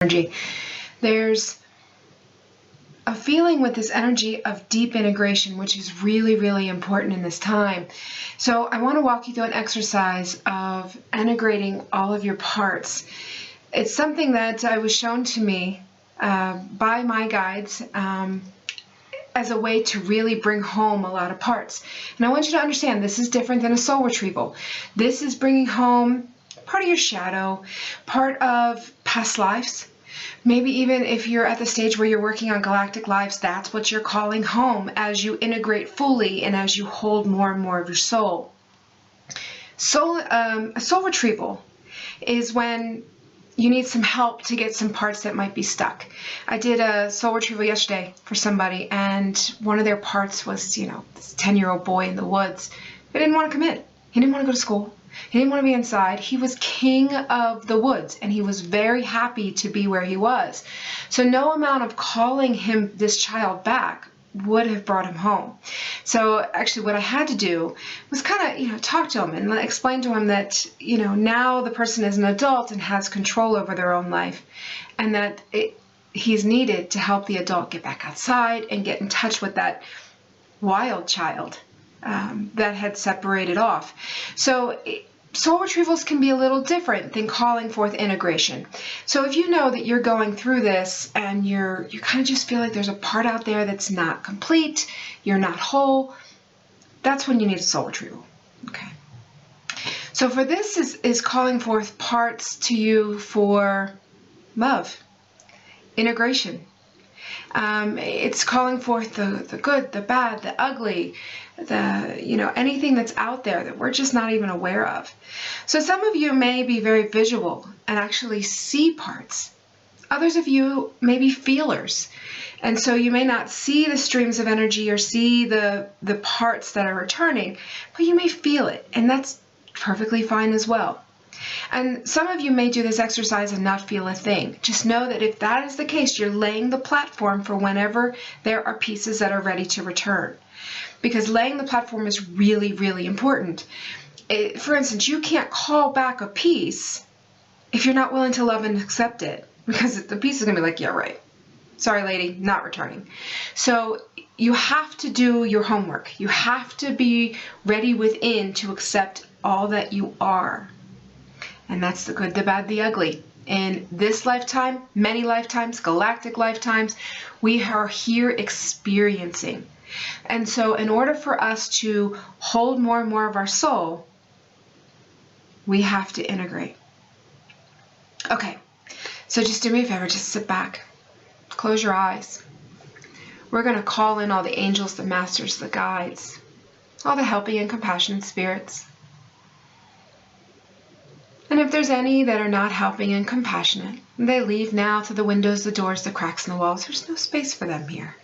energy. There's a feeling with this energy of deep integration, which is really, really important in this time. So I want to walk you through an exercise of integrating all of your parts. It's something that was shown to me by my guides as a way to really bring home a lot of parts. And I want you to understand this is different than a soul retrieval. This is bringing home part of your shadow, part of past lives. Maybe even if you're at the stage where you're working on galactic lives, that's what you're calling home as you integrate fully and as you hold more and more of your soul. A soul retrieval is when you need some help to get some parts that might be stuck. I did a soul retrieval yesterday for somebody, and one of their parts was, this 10-year-old boy in the woods. He didn't want to commit. He didn't want to go to school. He didn't want to be inside. He was king of the woods, and he was very happy to be where he was. So no amount of calling this child back would have brought him home. So actually what I had to do was kind of, talk to him and explain to him that, now the person is an adult and has control over their own life, and that he's needed to help the adult get back outside and get in touch with that wild child that had separated off. So soul retrievals can be a little different than calling forth integration. So if you know that you're going through this and you kind of just feel like there's a part out there that's not complete, you're not whole, that's when you need a soul retrieval. Okay. So for this is calling forth parts to you for love, integration. It's calling forth the good, the bad, the ugly, anything that's out there that we're just not even aware of. So some of you may be very visual and actually see parts. Others of you may be feelers. And so you may not see the streams of energy or see the parts that are returning, but you may feel it. And that's perfectly fine as well. And some of you may do this exercise and not feel a thing. Just know that if that is the case, you're laying the platform for whenever there are pieces that are ready to return. Because laying the platform is really, really important. For instance, you can't call back a piece if you're not willing to love and accept it. Because the piece is going to be like, yeah, right. Sorry, lady, not returning. So you have to do your homework. You have to be ready within to accept all that you are. And that's the good, the bad, the ugly. In this lifetime, many lifetimes, galactic lifetimes, we are here experiencing. And so in order for us to hold more and more of our soul, we have to integrate. Okay, so just do me a favor, just sit back, close your eyes. We're going to call in all the angels, the masters, the guides, all the helping and compassionate spirits. And if there's any that are not helping and compassionate, they leave now to the windows, the doors, the cracks in the walls. There's no space for them here.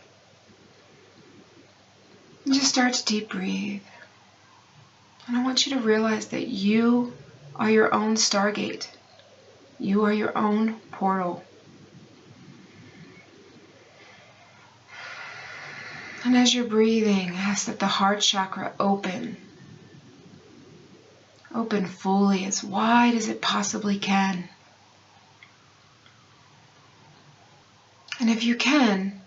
And just start to deep breathe. And I want you to realize that you are your own stargate. You are your own portal. And as you're breathing, ask that the heart chakra open fully, as wide as it possibly can. And if you can,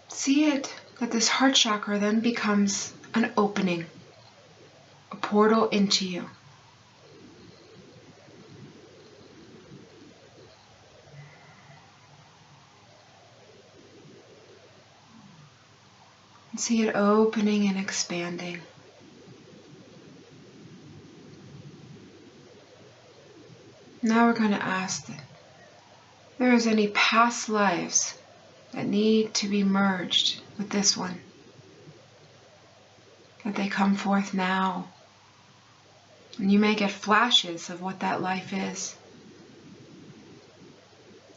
see it that this heart chakra then becomes an opening, a portal into you. And see it opening and expanding. Now we're going to ask that if there is any past lives that need to be merged with this one, that they come forth now. And you may get flashes of what that life is.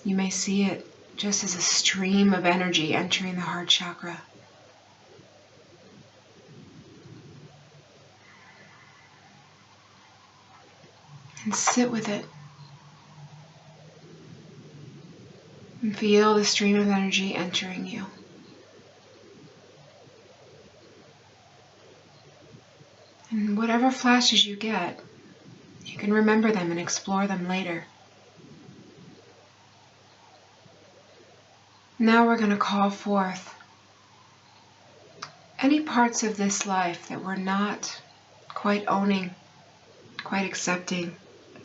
You may see it just as a stream of energy entering the heart chakra. And sit with it. And feel the stream of energy entering you. And whatever flashes you get, you can remember them and explore them later. Now we're going to call forth any parts of this life that we're not quite owning, quite accepting,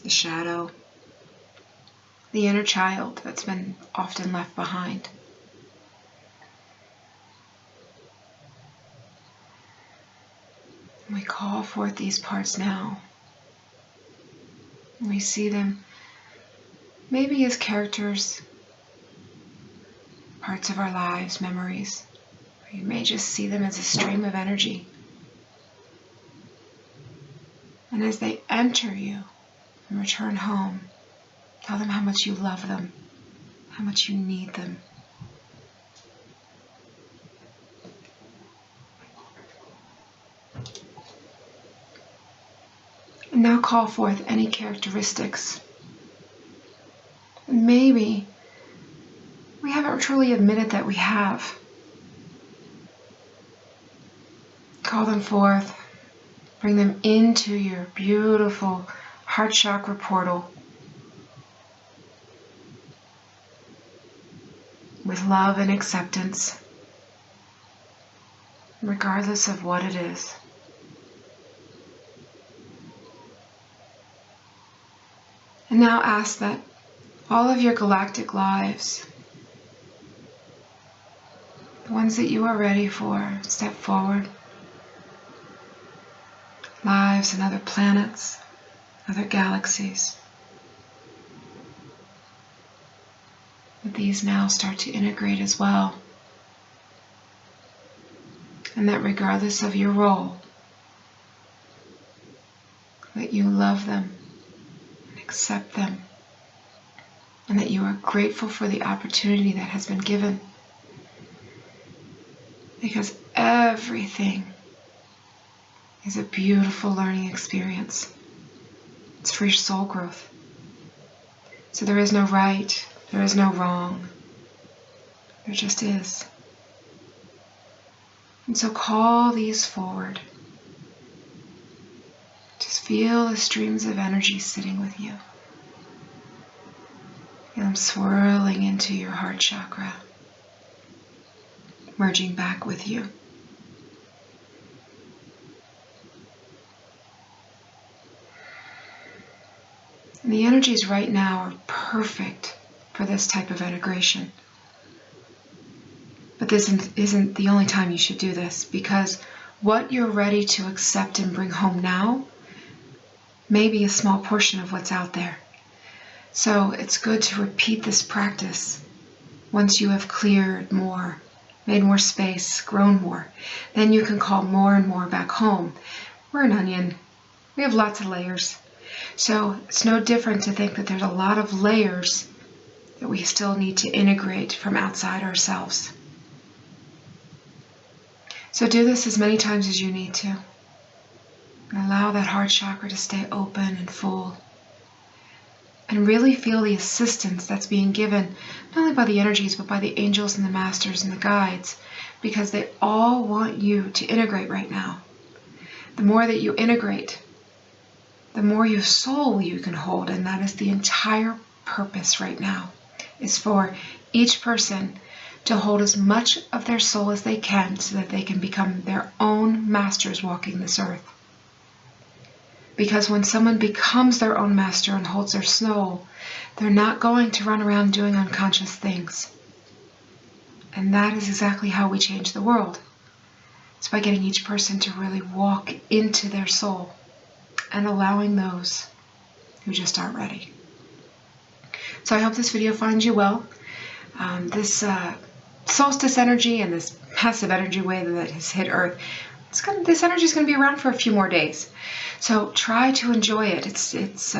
the shadow, the inner child that's been often left behind. We call forth these parts now. We see them maybe as characters, parts of our lives, memories. Or you may just see them as a stream of energy. And as they enter you and return home, tell them how much you love them, how much you need them. And now call forth any characteristics. Maybe we haven't truly admitted that we have. Call them forth. Bring them into your beautiful heart chakra portal with love and acceptance, regardless of what it is. And now ask that all of your galactic lives, the ones that you are ready for, step forward. Lives in other planets, other galaxies. That these now start to integrate as well. And that regardless of your role, that you love them and accept them, and that you are grateful for the opportunity that has been given. Because everything is a beautiful learning experience. It's for your soul growth. So there is no right, there is no wrong. There just is. And so call these forward. Just feel the streams of energy sitting with you. Feel them swirling into your heart chakra, merging back with you. And the energies right now are perfect for this type of integration. But this isn't the only time you should do this, because what you're ready to accept and bring home now may be a small portion of what's out there. So it's good to repeat this practice once you have cleared more, made more space, grown more. Then you can call more and more back home. We're an onion. We have lots of layers. So it's no different to think that there's a lot of layers that we still need to integrate from outside ourselves. So do this as many times as you need to. And allow that heart chakra to stay open and full. And really feel the assistance that's being given, not only by the energies, but by the angels and the masters and the guides, because they all want you to integrate right now. The more that you integrate, the more your soul you can hold, and that is the entire purpose right now, is for each person to hold as much of their soul as they can so that they can become their own masters walking this earth. Because when someone becomes their own master and holds their soul, they're not going to run around doing unconscious things. And that is exactly how we change the world. It's by getting each person to really walk into their soul and allowing those who just aren't ready. So I hope this video finds you well. This solstice energy and this massive energy wave that has hit Earth, this energy is going to be around for a few more days. So try to enjoy it. It's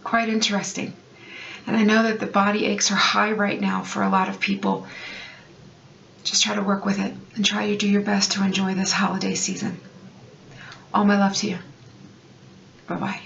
quite interesting. And I know that the body aches are high right now for a lot of people. Just try to work with it and try to do your best to enjoy this holiday season. All my love to you. Bye-bye.